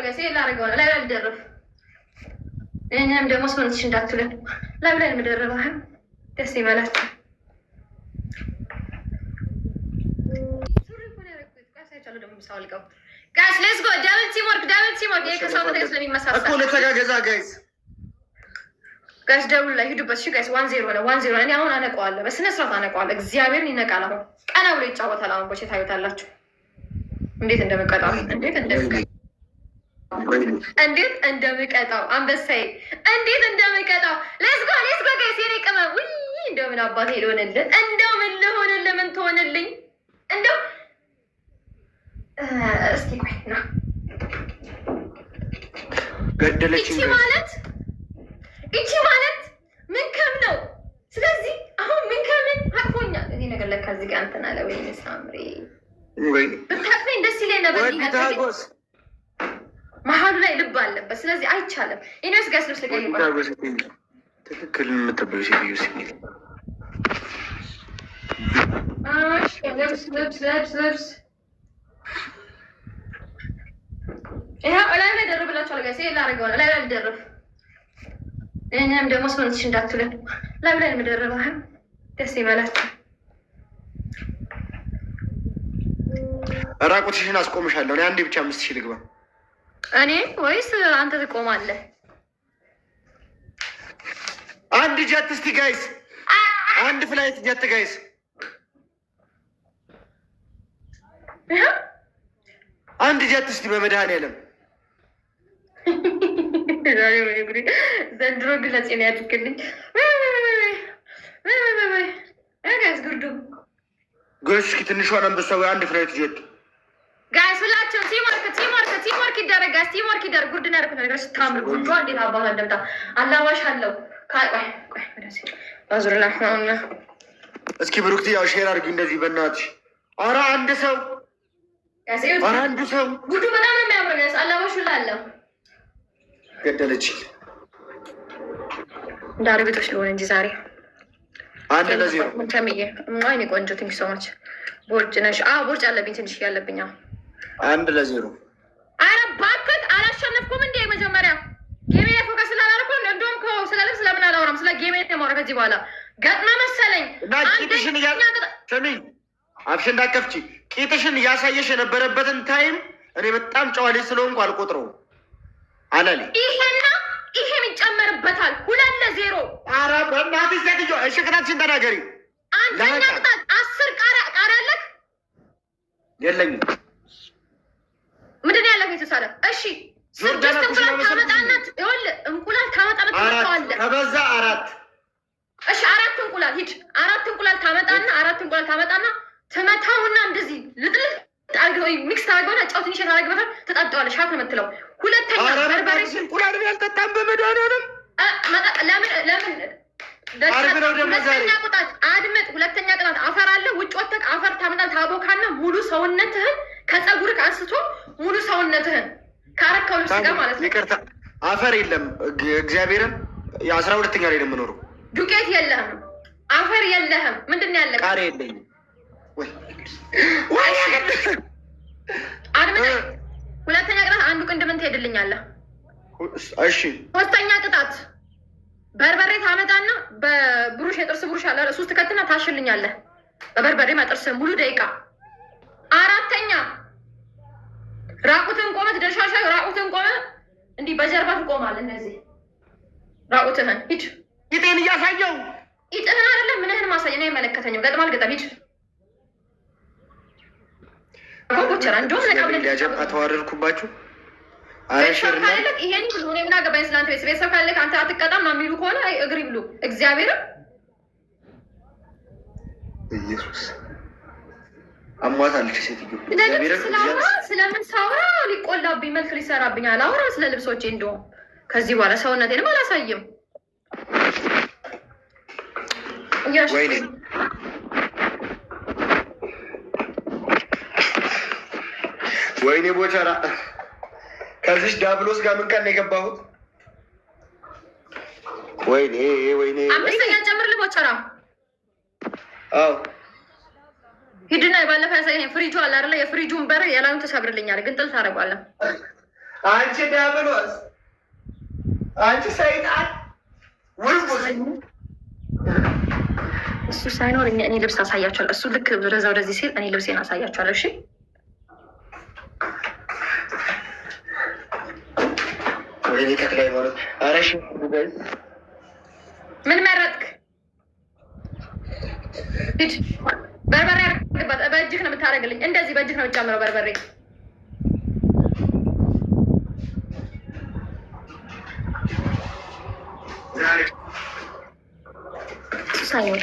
ጋይስ ይሄ ላደርገው ነው ላይ ልደርብ እኛም ደግሞ ስንትሽ እንዳትለን ላይ ላይ ምደርበው ደስ ይበላችሁ ጋይስ ሌትስ ጎ ዳብል ቲምወርክ ይሄ ከሳውት ስለሚመሳሰል እኮ ለተጋገዛ ጋይስ ደውል ላይ ሂዱበት። እሺ ጋይስ 1-0 ነው 1-0 እኔ አሁን አነቀዋለሁ፣ በስነ ስርዓት አነቀዋለሁ። እግዚአብሔርን ይነቃል። አሁን ቀና ብሎ ይጫወታል። አሁን ቦቼ ታዩታላችሁ እንዴት እንደምቀጣው አንበሳዬ እንዴት እንደምቀጣው። ሌትስ ጎ ጋይስ የኔ ቅመም ውይ እንደው ምን አባቴ ልሆንልህ፣ እንደው ምን ልሆንልህ፣ ምን ትሆንልኝ እንደው እስኪ ቆይ ነው ገደለች እቺ ማለት ምን ከም ነው። ስለዚህ አሁን ምን ከምን አቅፎኛል እዚህ ነገር ለካ እዚህ ጋር እንትን አለ ወይ ሳምሪ ወይ ብታቅፈኝ ደስ ይለኝ ነበር። መሀሉ ላይ ልብ አለበት። ስለዚህ አይቻልም። ኢነስ ጋር ልብስ ልቀይር ትክክል የምትጠበቅ ሴትዮ ሲል ልብስ ይኸው ላይ ላይ ደርብላችኋል ጋይስ። ይሄ ላደርገው ነው ላይ ላይ ልደርብ እኛም ደግሞ ስንትሽ እንዳትለን ላይ ላይ ምደርበው ደስ ይበላችሁ። ራቁትሽን አስቆምሻለሁ። እኔ አንዴ ብቻ 5000 ልግባ። እኔ ወይስ አንተ ትቆማለህ? አንድ ጀት እስቲ ጋይስ፣ አንድ ፍላይት ጀት ጋይስ። አንድ ጀት እስቲ በመድኃኒዓለም ዘንድሮ ግለጽ ነው ያድርግልኝ። ያስጉርዱ ጎሽ እስኪ ትንሿን አንበሳ ወይ አንድ ፍላይት ጀት ጋይስ ሁላችሁም ቲምወርክ ይደረጋል። ቲምወርክ ይደረግ ጉርድና ያደረኩት ነገር ስታምር ጉርዷ እንዴት አባታ እንደምታ አላባሽ አለው። ዙርላ እስኪ ብሩክቲ ያው ሼር አድርጊ እንደዚህ በእናትሽ። ኧረ አንድ ሰው ጉዱ በጣም ነው የሚያምረው ጋይስ። አላባሽ ሁላ አለው። ገደለች ዳር ቤቶች ልሆን እንጂ ዛሬ አንድ ለዚህ ተምዬ ማይኔ ቆንጆ ቲንክ ሶ ማች። ቦርጭ ነሽ? ቦርጭ አለብኝ ትንሽ ያለብኝ። አንድ ለዜሮ። ኧረ እባክህ አላሸነፍኩም እንዴ? መጀመሪያ ጌሜ ላይ ፎከስ ስላላደረኩ እንደውም ስለ ልብስ ለምን አላወራም? ስለ ጌሜ ነው የማወራው ከዚህ በኋላ። ገጥመ መሰለኝ ቂጥሽን ስሚ፣ አፍሽ እንዳከፍቺ ቂጥሽን እያሳየሽ የነበረበትን ታይም እኔ በጣም ጨዋሌ ስለሆንኩ አልቆጥረውም አላለ። ይሄም ይጨመርበታል 2-0። ኧረ በእናትሽ ሴትዮ እሺ ቅጣትሽን ተናገሪ። አንደኛ ቅጣት 10 ቃሪያ አለክ? የለኝም። ምንድን ያለክ የተሳለ? እሺ 6 እንቁላል ታመጣናት። ይኸውልህ እንቁላል ታመጣናት ትመጣዋለህ። ከበዛ 4። እሺ 4 እንቁላል ሂድ። 4 እንቁላል ታመጣና ትመታውና እንደዚህ ልጥልጥ አርገው ሚክስ ታርገውና ጫው ትንሽ ታረግበታል። ተጣጣዋለሽ ሀት ነው የምትለው። ሁለተኛ በርበሬ እንቁላል ያልጠጣም በመድኃኒዓለም ለምን ሁለተኛ ቅጣት አድምጥ። ሁለተኛ ቅጣት አፈር አለ። ውጭ ወተክ አፈር ታመጣል። ታቦካና ሙሉ ሰውነትህን ከፀጉርህ አንስቶ ሙሉ ሰውነትህን ካረከው ልብስ ጋር ማለት ነው። ይቅርታ አፈር የለም። እግዚአብሔርን የ12ኛ ላይ ነው የምኖረው። ዱቄት የለህም፣ አፈር የለህም። ምንድን ነው ያለህ? ቃሪያ የለኝም። አድምጥ። ሁለተኛ ቅጣት አንዱ ቅንድምን ትሄድልኛለህ። እሺ። ሶስተኛ ቅጣት በርበሬ ታመጣና በብሩሽ የጥርስ ብሩሽ አለ እሱ ትከትና ታሽልኛለህ በበርበሬ ጥርስ ሙሉ ደቂቃ። አራተኛ ራቁትን ቆመ ትደሻሻ ራቁትን ቆመ እንዲህ በጀርባ ትቆማለህ። እነዚህ ራቁትህን ሂድ። ይጤን እያሳየው ይጥህን አይደለም ምንህን ማሳየ ነው። አይመለከተኝም። ገጥማል ገጠም ሂድ። ኮኮቸራ እንደውም ሊያጀብ ተዋረድኩባችሁ። ቤተሰብ ካለክ ይሄን ብሎ እኔ ምን አገባኝ ስላንተ። ቤተሰብ ካለክ አንተ አትቀጣም የሚሉ ከሆነ እግሪ ብሎ እግዚአብሔርም ኢየሱስ አሟታለች ሴትዮ። ስለምን ሳውራ ሊቆላብኝ መልክ ሊሰራብኝ አላወራ ስለ ልብሶቼ። እንደውም ከዚህ በኋላ ሰውነቴንም አላሳይም። ወይኔ ወይኔ ቦቸራ ከዚህ ዳብሎስ ጋር ምን ቀን የገባሁት? ወይኔ ወይኔ። አምስተኛ ጨምርልህ ቦቸራ። አዎ ሂድና ባለፈው ያሳየኸኝ ፍሪጁ አለ አይደለ? የፍሪጁን በር የላዩን ተሰብርልኛል፣ ግን ጥል ታደርጓለህ። አንቺ ዲያብሎስ፣ አንቺ ሰይጣን እሱ ሳይኖር እኔ ልብስ አሳያቸዋለሁ። እሱ ልክ ረዛ ወደዚህ ሲል እኔ ልብሴን አሳያቸዋለሁ። እሺ ወይኔ ተክላይ ማለት አረሽ ምን መረጥክ? ሂድ በርበሬ አድርግባት። በእጅህ ነው የምታደርግልኝ። እንደዚህ በእጅህ ነው የምትጨምረው በርበሬ።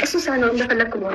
እሱ ሳይኖር እንደፈለግክ ነው።